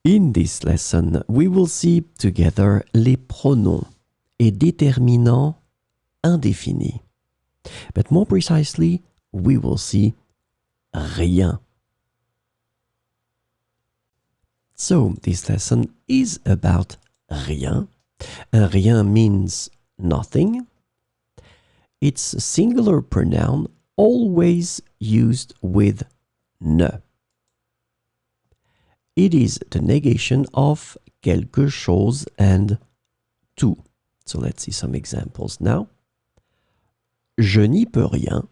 In this lesson, we will see together les pronoms et déterminants indéfinis. But more precisely, we will see rien. So, this lesson is about rien. Rien means nothing. It's a singular pronoun always used with ne. It is the negation of quelque chose and tout. So let's see some examples now. Je n'y peux rien.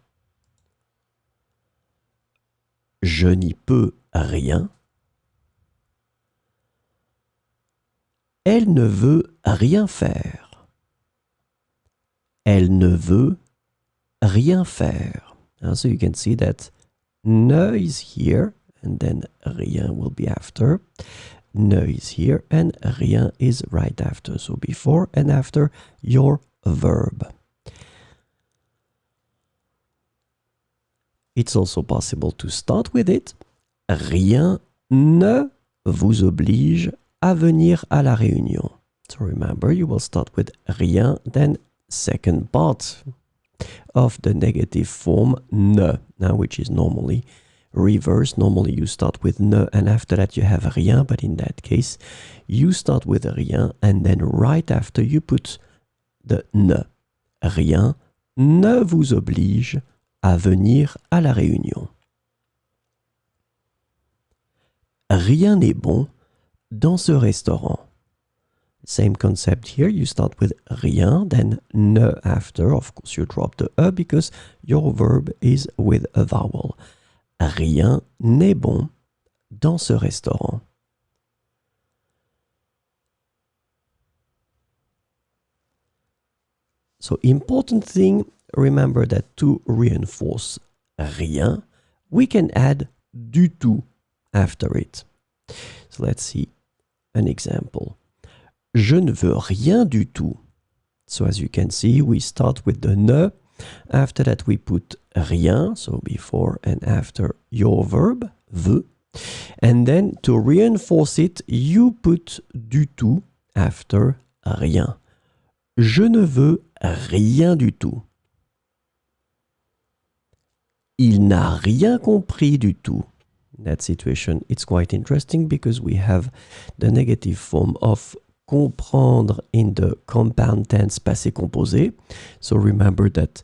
Je n'y peux rien. Elle ne veut rien faire. Elle ne veut rien faire. So you can see that ne is here, and then rien will be after. Ne is here, and rien is right after. So before and after your verb. It's also possible to start with it. Rien ne vous oblige à venir à la réunion. So remember, you will start with rien, then second part of the negative form ne, now which is normally reverse. Normally you start with ne and after that you have rien, but in that case you start with rien and then right after you put the ne. Rien ne vous oblige à venir à la réunion. Rien n'est bon dans ce restaurant. Same concept here. You start with rien, then ne after. Of course, you drop the e because your verb is with a vowel. Rien n'est bon dans ce restaurant. So, important thing, remember that to reinforce rien, we can add du tout after it. So, let's see an example. Je ne veux rien du tout. So as you can see, we start with the ne. After that, we put rien, so before and after your verb, veut. And then to reinforce it, you put du tout after rien. Je ne veux rien du tout. Il n'a rien compris du tout. In that situation, it's quite interesting because we have the negative form of comprendre in the compound tense passé composé. So remember that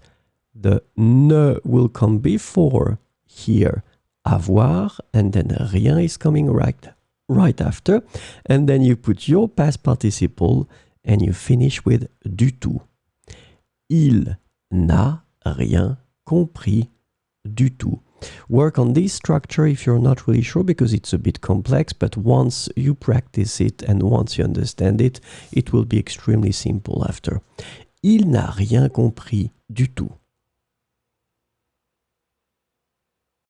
the ne will come before here, avoir, and then rien is coming right after. And then you put your past participle and you finish with du tout. Il n'a rien compris du tout. Work on this structure if you're not really sure because it's a bit complex, but once you practice it and once you understand it, it will be extremely simple after. Il n'a rien compris du tout.